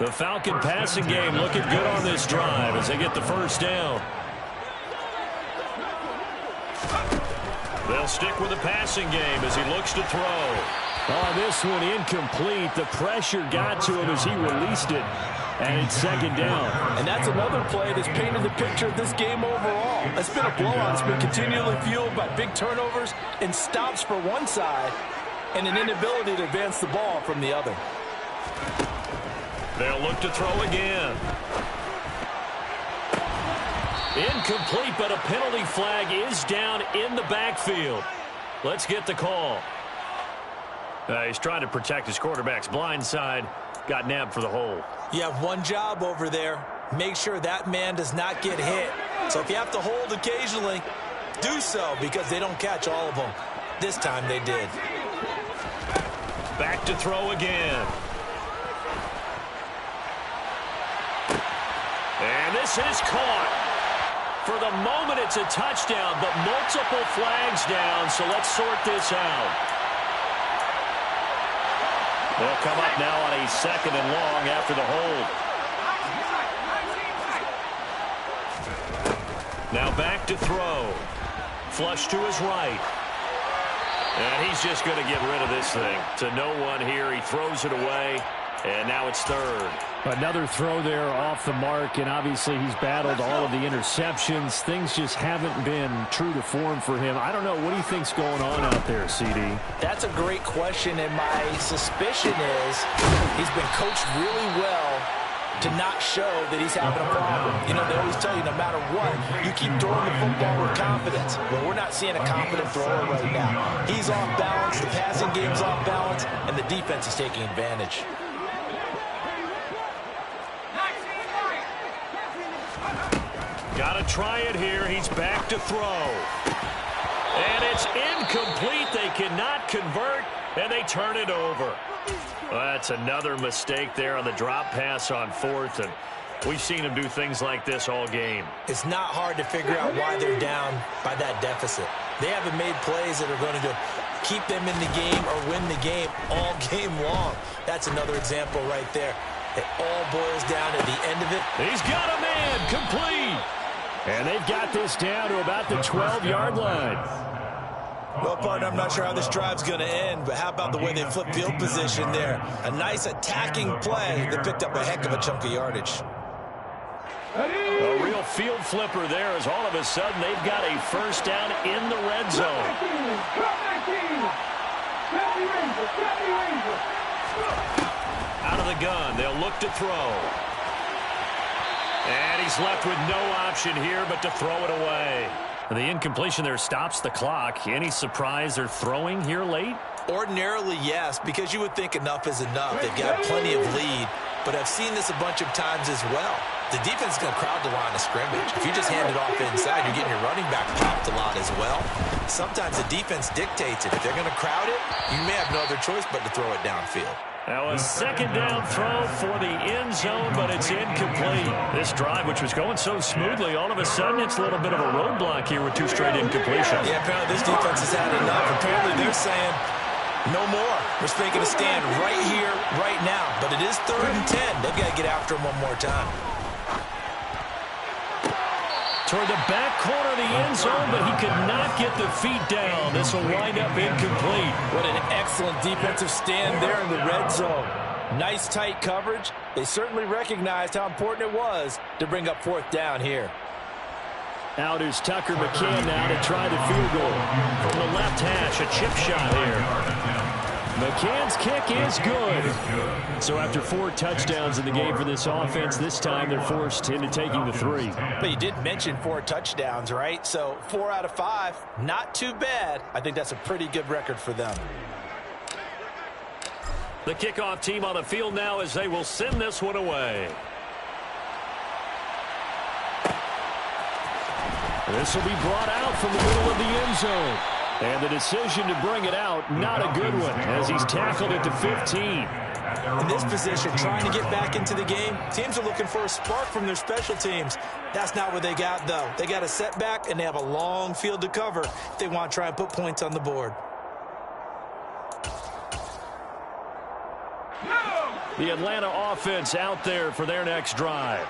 The Falcon passing game looking good on this drive as they get the first down. They'll stick with the passing game as he looks to throw. Oh, this one incomplete. The pressure got to him as he released it. And it's second down. And that's another play that's painted the picture of this game overall. It's been a blowout. It's been continually fueled by big turnovers and stops for one side and an inability to advance the ball from the other. They'll look to throw again. Incomplete, but a penalty flag is down in the backfield. Let's get the call. He's trying to protect his quarterback's blind side. Got nabbed for the hold. You have one job over there. Make sure that man does not get hit. So if you have to hold occasionally, do so, because they don't catch all of them. This time they did. Back to throw again. And this is caught. For the moment, it's a touchdown, but multiple flags down, so let's sort this out. They'll come up now on a 2nd and long after the hold. Now back to throw. Flush to his right. And he's just going to get rid of this thing. To no one here. He throws it away. And now it's 3rd. Another throw there off the mark, and obviously he's battled all of the interceptions. Things just haven't been true to form for him. I don't know. What do you think's going on out there, CD? That's a great question, and my suspicion is he's been coached really well to not show that he's having a problem. You know, they always tell you no matter what, you keep throwing the football with confidence. Well, we're not seeing a confident thrower right now. He's off balance, the passing game's off balance, and the defense is taking advantage. Got to try it here. He's back to throw. And it's incomplete. They cannot convert, and they turn it over. Well, that's another mistake there on the drop pass on 4th, and we've seen him do things like this all game. It's not hard to figure out why they're down by that deficit. They haven't made plays that are going to keep them in the game or win the game all game long. That's another example right there. It all boils down at the end of it. He's got a man complete. And they've got this down to about the 12-yard line. Well, partner, I'm not sure how this drive's going to end, but how about the way they flip field position there? A nice attacking play that picked up a heck of a chunk of yardage. A real field flipper there as all of a sudden they've got a first down in the red zone. Out of the gun, they'll look to throw. And he's left with no option here but to throw it away. The incompletion there stops the clock. Any surprise they're throwing here late? Ordinarily, yes, because you would think enough is enough. They've got plenty of lead, but I've seen this a bunch of times as well. The defense is going to crowd the line of scrimmage. If you just hand it off inside, you're getting your running back popped a lot as well. Sometimes the defense dictates it. If they're going to crowd it, you may have no other choice but to throw it downfield. Now a second down throw for the end zone, but it's incomplete. This drive, which was going so smoothly, all of a sudden it's a little bit of a roadblock here with 2 straight incompletions. Yeah, apparently this defense has had enough. Apparently they're saying no more. We're making a stand right here, right now. But it is 3rd and 10. They've got to get after him one more time. Toward the back corner of the end zone, but he could not get the feet down. This will wind up incomplete. What an excellent defensive stand there in the red zone. Nice tight coverage. They certainly recognized how important it was to bring up 4th down here. Out is Tucker McCann now to try the field goal. From the left hash, a chip shot here. McCann's kick is good. So after 4 touchdowns in the game for this offense, this time they're forced into taking the 3. But you did mention 4 touchdowns, right? So 4 out of 5, not too bad. I think that's a pretty good record for them. The kickoff team on the field now as they will send this one away. This will be brought out from the middle of the end zone. And the decision to bring it out, not a good one, as he's tackled it to 15. In this position, trying to get back into the game, teams are looking for a spark from their special teams. That's not what they got, though. They got a setback, and they have a long field to cover if they want to try and put points on the board. The Atlanta offense out there for their next drive.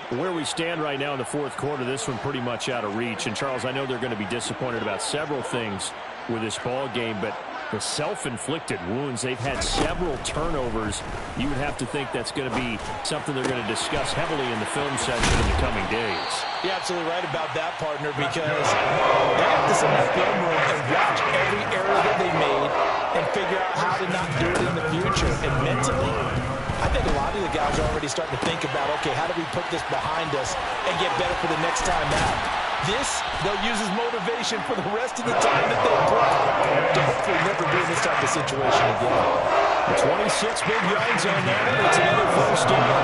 Where we stand right now in the fourth quarter, this one pretty much out of reach. And, Charles, I know they're going to be disappointed about several things with this ball game, but the self-inflicted wounds, they've had several turnovers. You would have to think that's going to be something they're going to discuss heavily in the film session in the coming days. You're absolutely right about that, partner, because they have to sit in that film room and watch every error that they made and figure out how to not do it in the future. And mentally, I think a lot of the guys are already starting to think about, okay, how do we put this behind us and get better for the next time out? This, they'll use as motivation for the rest of the time that they play to hopefully never be in this type of situation again. 26 big yards on that, and it's another first down.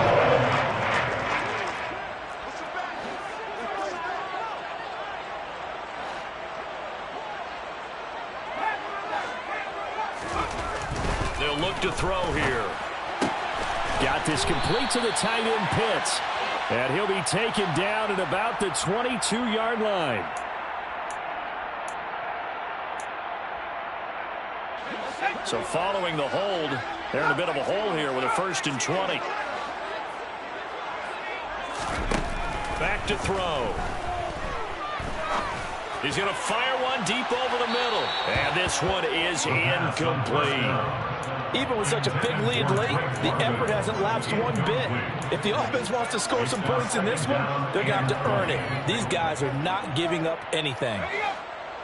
They'll look to throw here. Got this complete to the tight end Pitts. And he'll be taken down at about the 22-yard line. So following the hold, they're in a bit of a hole here with a 1st and 20. Back to throw. He's going to fire one deep over the middle. And this one is incomplete. Even with such a big lead late, the effort hasn't lapsed one bit. If the offense wants to score some points in this one, they're going to have to earn it. These guys are not giving up anything.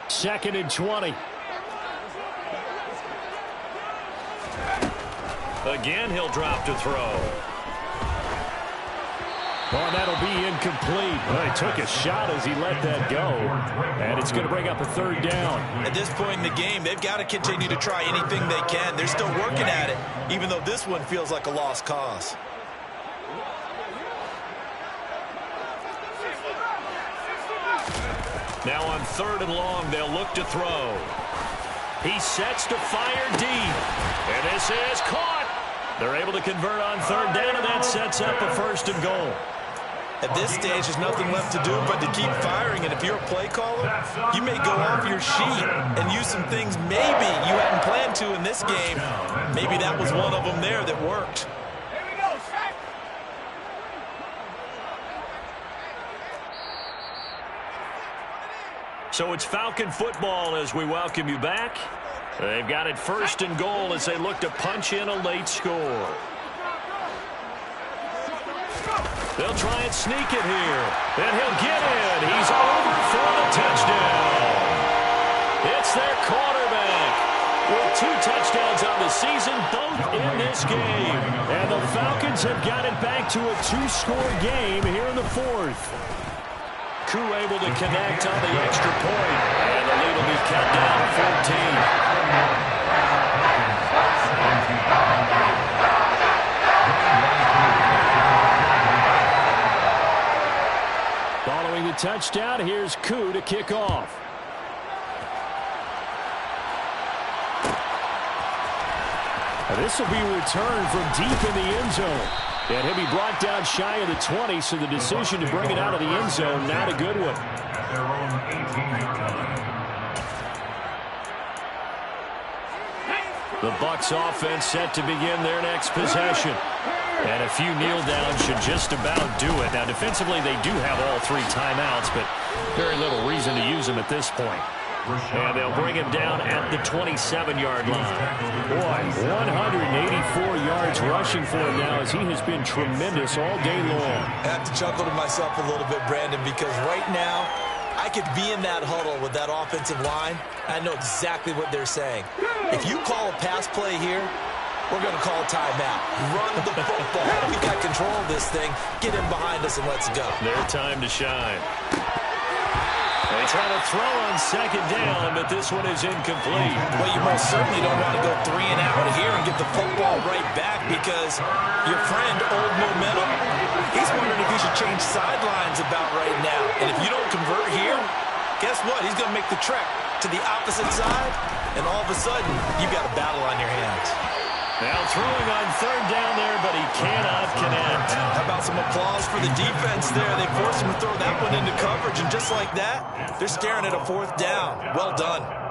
2nd and 20. Again, he'll drop to throw. Oh, that'll be incomplete. Well, he took a shot as he let that go. And it's going to bring up a 3rd down. At this point in the game, they've got to continue to try anything they can. They're still working at it, even though this one feels like a lost cause. Now on 3rd and long, they'll look to throw. He sets to fire deep. And this is caught. They're able to convert on 3rd down, and that sets up a 1st and goal. At this stage, there's nothing left to do but to keep firing. And if you're a play caller, you may go off your sheet and use some things maybe you hadn't planned to in this game. Maybe that was one of them there that worked. So it's Falcon football as we welcome you back. They've got it 1st and goal as they look to punch in a late score. They'll try and sneak it here. And he'll get in. He's over for the touchdown. It's their quarterback with 2 touchdowns on the season, both in this game. And the Falcons have got it back to a 2-score game here in the 4th. Koo able to connect on the extra point. And the lead will be cut down to 14. Following the touchdown, here's Koo to kick off. This will be returned from deep in the end zone. And he'll be brought down shy of the 20, so the decision to bring it out of the end zone, not a good one. The Bucs offense set to begin their next possession. And a few kneel downs should just about do it. Now, defensively, they do have all 3 timeouts, but very little reason to use them at this point. And they'll bring him down at the 27-yard line. Boy, 184 yards rushing for him now as he has been tremendous all day long. I have to chuckle to myself a little bit, Brandon, because right now I could be in that huddle with that offensive line. I know exactly what they're saying. If you call a pass play here, we're going to call a timeout. Run the football. We've got control of this thing. Get in behind us and let's go. Their time to shine. They try to throw on second down, but this one is incomplete. Well, you most certainly don't want to go 3 and out here and get the football right back because your friend, Old Momentum, he's wondering if he should change sidelines about right now. And if you don't convert here, guess what? He's going to make the trek to the opposite side, and all of a sudden, you've got a battle on your hands. Now throwing on third down there, but he cannot connect. How about some applause for the defense there? They forced him to throw that one into coverage, and just like that, they're staring at a 4th down. Well done.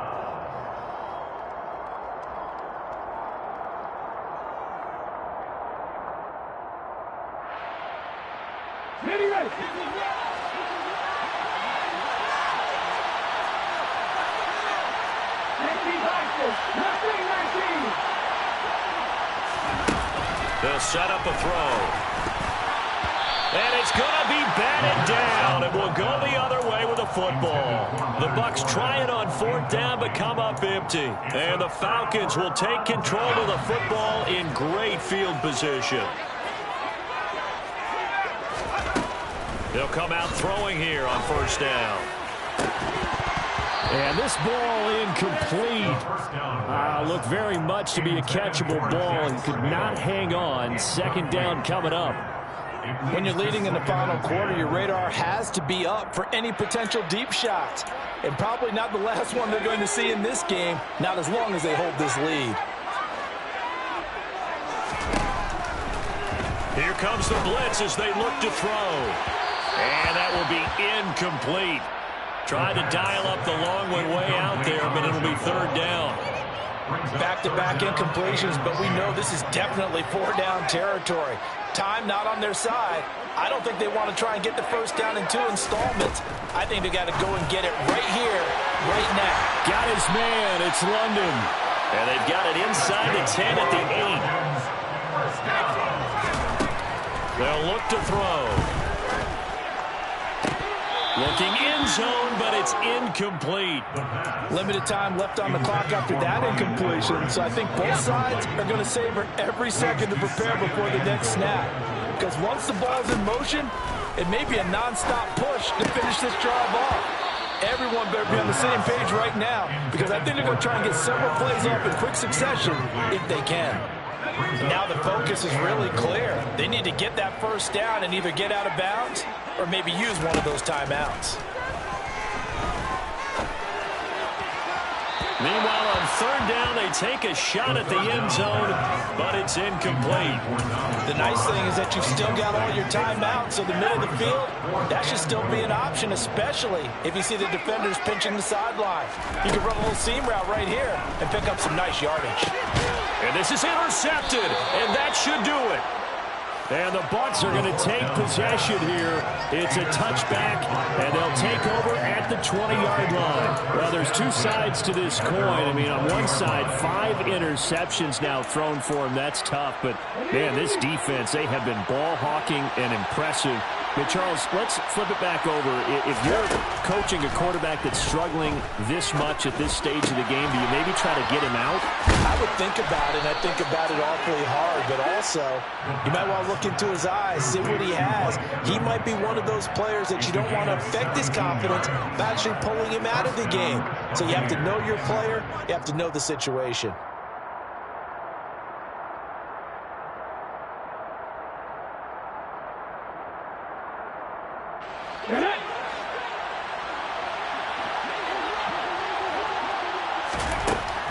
They'll set up a throw. And it's going to be batted down. It will go the other way with the football. The Bucs try it on 4th down, but come up empty. And the Falcons will take control of the football in great field position. They'll come out throwing here on 1st down. And this ball incomplete. Looked very much to be a catchable ball and could not hang on. 2nd down coming up. When you're leading in the final quarter, your radar has to be up for any potential deep shots. And probably not the last one they're going to see in this game, not as long as they hold this lead. Here comes the blitz as they look to throw. And that will be incomplete. Tried to dial up the long one way out there, but it'll be 3rd down. Back-to-back incompletions, but we know this is definitely 4-down territory. Time not on their side. I don't think they want to try and get the 1st down in 2 installments. I think they got to go and get it right here, right now. Got his man. It's London. And they've got it inside the 10 at the 8. They'll look to throw. Looking end zone, but it's incomplete. Limited time left on the clock after that incompletion, so I think both sides are going to savor every second to prepare before the next snap. Because once the ball's in motion, it may be a non-stop push to finish this drive off. Everyone better be on the same page right now, because I think they're going to try and get several plays off in quick succession if they can. Now the focus is really clear. They need to get that 1st down and either get out of bounds or maybe use one of those timeouts. Meanwhile, on 3rd down, they take a shot at the end zone, but it's incomplete. The nice thing is that you've still got all your timeouts, so the middle of the field, that should still be an option, especially if you see the defenders pinching the sideline. You can run a little seam route right here and pick up some nice yardage. And this is intercepted, and that should do it. And the Bucs are going to take possession here. It's a touchback, and they'll take over at the 20-yard line. Well, there's 2 sides to this coin. I mean, on one side, 5 interceptions now thrown for them. That's tough. But, man, this defense, they have been ball hawking and impressive. But, Charles, let's flip it back over. If you're coaching a quarterback that's struggling this much at this stage of the game, do you maybe try to get him out? I would think about it, and I think about it awfully hard. But also, you might want to look into his eyes, see what he has. He might be one of those players that you don't want to affect his confidence by actually pulling him out of the game. So you have to know your player. You have to know the situation.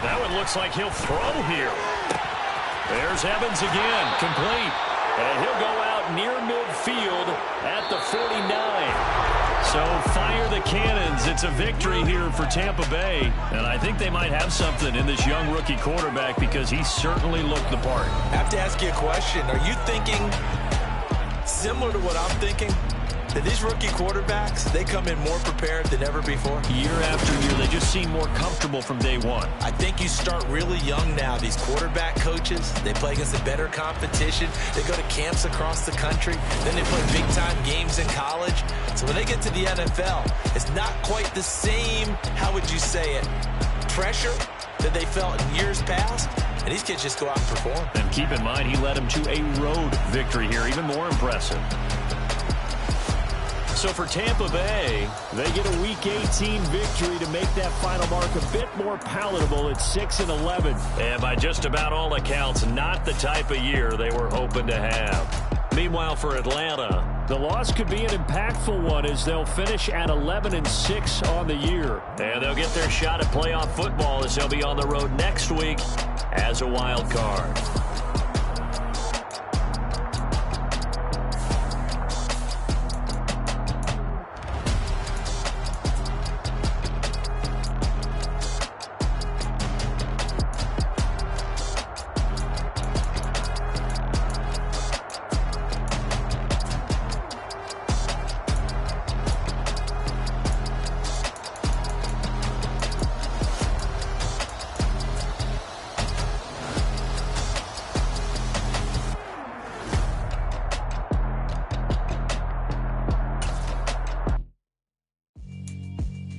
That one looks like he'll throw here. There's Evans again, complete. And he'll go out near midfield at the 49. So fire the cannons. It's a victory here for Tampa Bay. And I think they might have something in this young rookie quarterback because he certainly looked the part. I have to ask you a question. Are you thinking similar to what I'm thinking? that these rookie quarterbacks, they come in more prepared than ever before. Year after year, they just seem more comfortable from day one. I think you start really young now. These quarterback coaches, they play against a better competition. They go to camps across the country. Then they play big-time games in college. So when they get to the NFL, it's not quite the same, how would you say it, pressure that they felt in years past. And these kids just go out and perform. And keep in mind, he led them to a road victory here, even more impressive. So for Tampa Bay, they get a Week 18 victory to make that final mark a bit more palatable at 6-11. And by just about all accounts, not the type of year they were hoping to have. Meanwhile, for Atlanta, the loss could be an impactful one as they'll finish at 11-6 on the year. And they'll get their shot at playoff football as they'll be on the road next week as a wild card.